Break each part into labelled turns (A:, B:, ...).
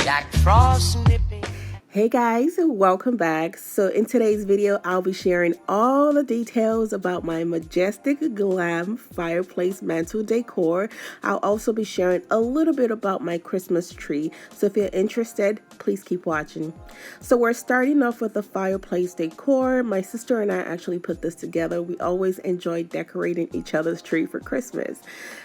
A: Jack Frost nipping.
B: Hey guys, welcome back. So in today's video, I'll be sharing all the details about my Majestic Glam Fireplace Mantle decor. I'll also be sharing a little bit about my Christmas tree. So if you're interested, please keep watching. So we're starting off with the fireplace decor. My sister and I actually put this together. We always enjoy decorating each other's tree for Christmas.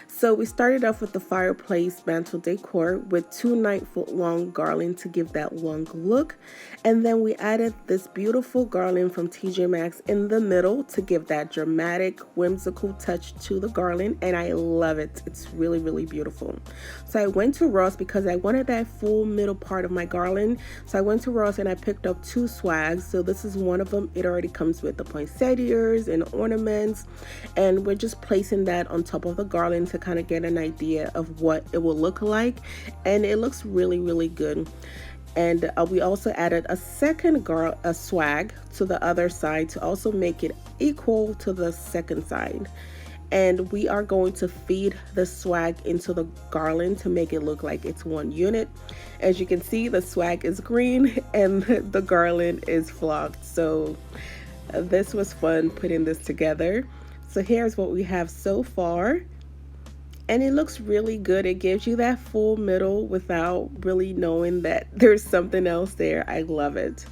B: So we started off with the fireplace mantle decor with 2 9-foot long garland to give that long look. And then we added this beautiful garland from TJ Maxx in the middle to give that dramatic, whimsical touch to the garland. And I love it. It's really, really beautiful. So I went to Ross because I wanted that full middle part of my garland. So I went to Ross and I picked up 2 swags. So this is one of them. It already comes with the poinsettias and ornaments. And we're just placing that on top of the garland to kind of get an idea of what it will look like. And it looks really, really good. And we also added a second swag to the other side to also make it equal to the second side. And we are going to feed the swag into the garland to make it look like it's one unit. As you can see, the swag is green and the garland is flocked. So this was fun putting this together. So here's what we have so far. And it looks really good. It gives you that full middle without really knowing that there's something else there. I love it.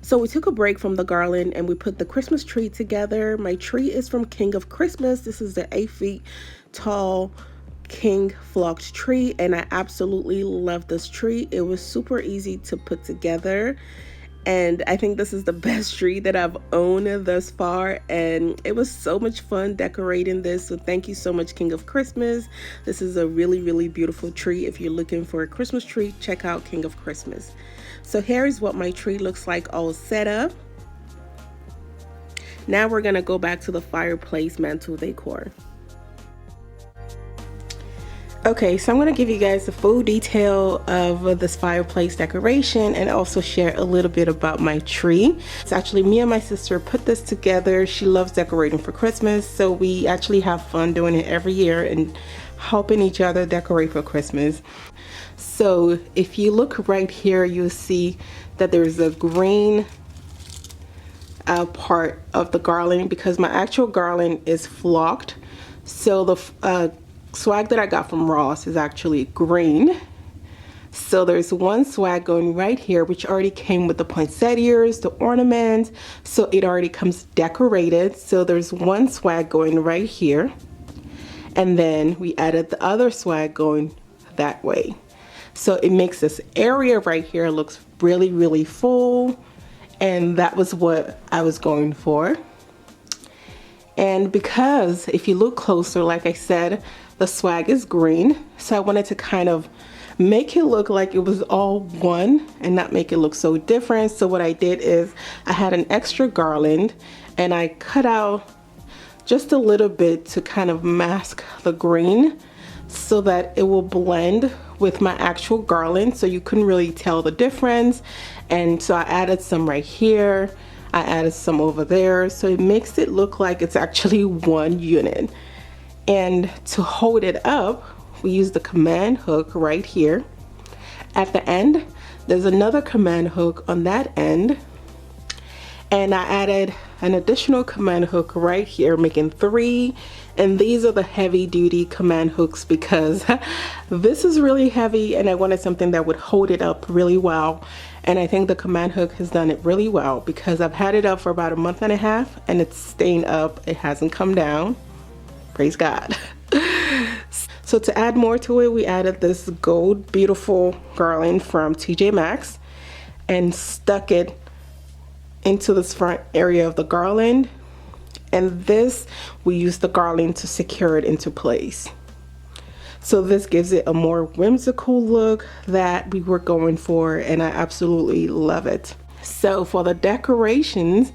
B: So we took a break from the garland and we put the Christmas tree together. My tree is from King of Christmas. This is the 8 feet tall king flocked tree, and I absolutely love this tree. It was super easy to put together. And I think this is the best tree that I've owned thus far. And it was so much fun decorating this. So thank you so much, King of Christmas. This is a really, really beautiful tree. If you're looking for a Christmas tree, check out King of Christmas. So here's what my tree looks like all set up. Now we're going to go back to the fireplace mantle decor. Okay, so I'm going to give you guys the full detail of this fireplace decoration and also share a little bit about my tree. It's actually me and my sister put this together. She loves decorating for Christmas, so we actually have fun doing it every year and helping each other decorate for Christmas. So if you look right here, you'll see that there's a green part of the garland because my actual garland is flocked. So the swag that I got from Ross is actually green. So there's one swag going right here, which already came with the poinsettias, the ornaments, so it already comes decorated. So there's one swag going right here, and then we added the other swag going that way. So it makes this area right here looks really, really full, and that was what I was going for. And because if you look closer, like I said, the swag is green, so I wanted to kind of make it look like it was all one and not make it look so different. So what I did is I had an extra garland and I cut out just a little bit to kind of mask the green so that it will blend with my actual garland, so you couldn't really tell the difference. And so I added some right here, I added some over there, so it makes it look like it's actually one unit. And to hold it up, we use the command hook right here. At the end, there's another command hook on that end. And I added an additional command hook right here, making 3. And these are the heavy duty command hooks because this is really heavy and I wanted something that would hold it up really well. And I think the command hook has done it really well because I've had it up for about a month and a half and it's staying up. It hasn't come down. Praise God. So to add more to it, we added this gold beautiful garland from TJ Maxx and stuck it into this front area of the garland. And this, we used the garland to secure it into place. So this gives it a more whimsical look that we were going for, and I absolutely love it. So for the decorations,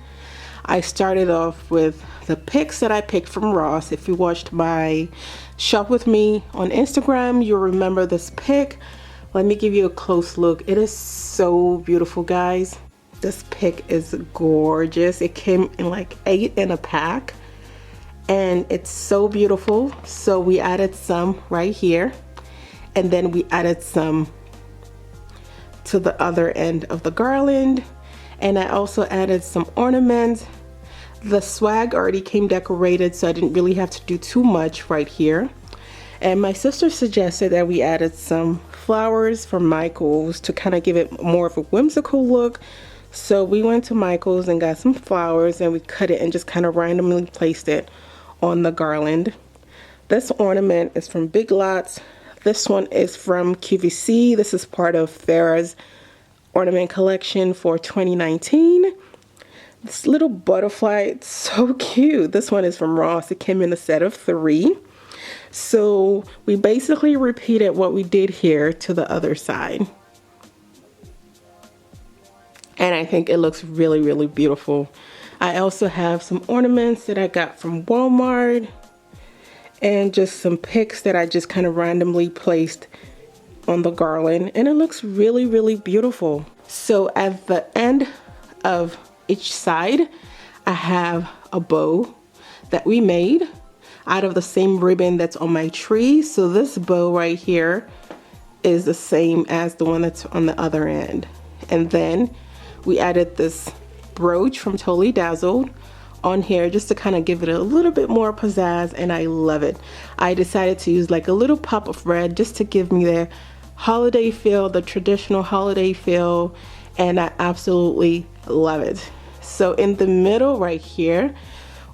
B: I started off with the picks that I picked from Ross. If you watched my shop with me on Instagram, you'll remember this pick. Let me give you a close look. It is so beautiful, guys. This pick is gorgeous. It came in like 8 in a pack and it's so beautiful. So we added some right here and then we added some to the other end of the garland. And I also added some ornaments. The swag already came decorated, so I didn't really have to do too much right here. And my sister suggested that we added some flowers from Michael's to kind of give it more of a whimsical look. So we went to Michael's and got some flowers, and we cut it and just kind of randomly placed it on the garland. This ornament is from Big Lots. This one is from QVC. This is part of Farrah's ornament collection for 2019. This little butterfly, it's so cute. This one is from Ross. It came in a set of 3. So we basically repeated what we did here to the other side. And I think it looks really, really beautiful. I also have some ornaments that I got from Walmart and just some picks that I just kind of randomly placed on the garland, and it looks really, really beautiful. So at the end of each side, I have a bow that we made out of the same ribbon that's on my tree. So this bow right here is the same as the one that's on the other end. And then we added this brooch from Totally Dazzled on here just to kind of give it a little bit more pizzazz, and I love it. I decided to use like a little pop of red just to give me the holiday feel, the traditional holiday feel, and I absolutely love it. So in the middle right here,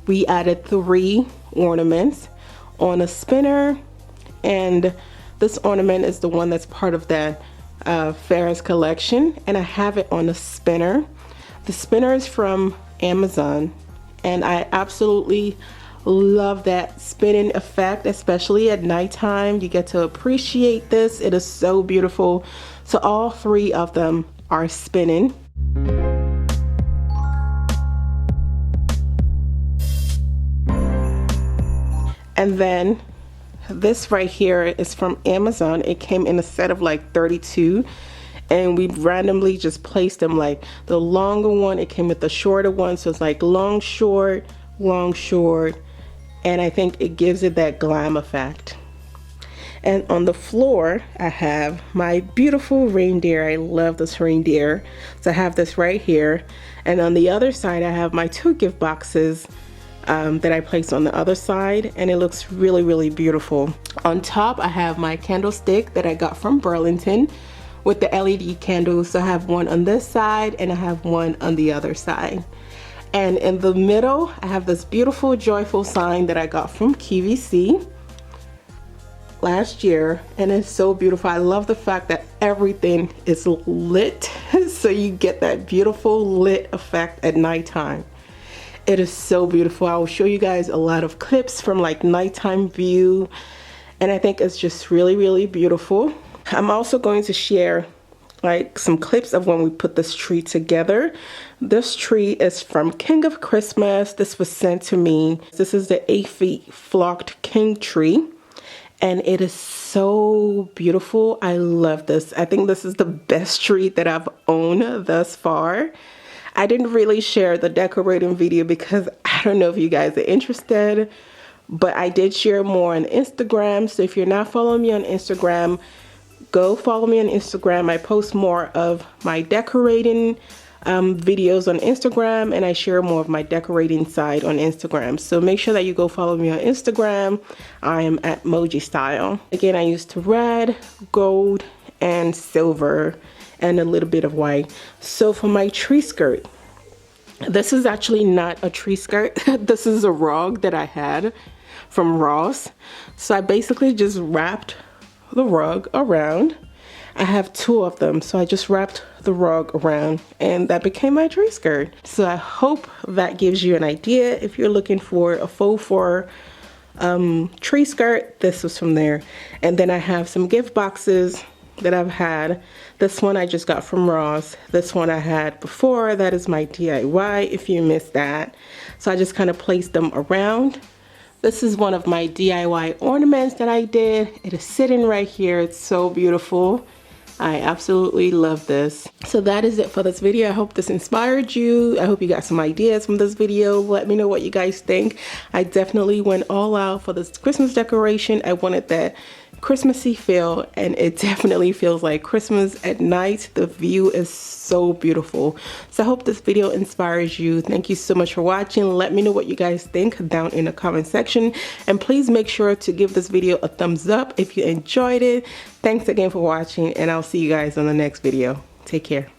B: we added 3 ornaments on a spinner, and this ornament is the one that's part of that Farrah's collection, and I have it on a spinner. The spinner is from Amazon, and I absolutely love that spinning effect, especially at nighttime. You get to appreciate this. It is so beautiful. So all 3 of them are spinning. And then this right here is from Amazon. It came in a set of like 32, and we randomly just placed them. Like the longer one, it came with the shorter one, so it's like long, short, and I think it gives it that glam effect. And on the floor, I have my beautiful reindeer. I love this reindeer. So I have this right here, and on the other side, I have my 2 gift boxes that I placed on the other side, and it looks really, really beautiful. On top, I have my candlestick that I got from Burlington with the LED candles. So I have one on this side and I have one on the other side. And in the middle, I have this beautiful joyful sign that I got from QVC last year, and it's so beautiful. I love the fact that everything is lit so you get that beautiful lit effect at nighttime. It is so beautiful. I will show you guys a lot of clips from like nighttime view, and I think it's just really, really beautiful. I'm also going to share like some clips of when we put this tree together. This tree is from King of Christmas. This was sent to me. This is the 8 feet flocked king tree, and it is so beautiful. I love this. I think this is the best tree that I've owned thus far. I didn't really share the decorating video because I don't know if you guys are interested, but I did share more on Instagram. So if you're not following me on Instagram, go follow me on Instagram. I post more of my decorating videos on Instagram, and I share more of my decorating side on Instagram. So make sure that you go follow me on Instagram. I am at Moji Style. Again, I used red, gold, and silver, and a little bit of white. So for my tree skirt, this is actually not a tree skirt. This is a rug that I had from Ross. So I basically just wrapped the rug around. I have 2 of them, so I just wrapped the rug around, and that became my tree skirt. So I hope that gives you an idea. If you're looking for a faux fur tree skirt, this was from there. And then I have some gift boxes that I've had. This one I just got from Ross. This one I had before. That is my DIY if you missed that. So I just kind of placed them around. This is one of my DIY ornaments that I did. It is sitting right here. It's so beautiful. I absolutely love this. So that is it for this video. I hope this inspired you. I hope you got some ideas from this video. Let me know what you guys think. I definitely went all out for this Christmas decoration. I wanted that Christmassy feel, and it definitely feels like Christmas at night. The view is so beautiful. So I hope this video inspires you. Thank you so much for watching. Let me know what you guys think down in the comment section, and please make sure to give this video a thumbs up if you enjoyed it. Thanks again for watching, and I'll see you guys on the next video. Take care.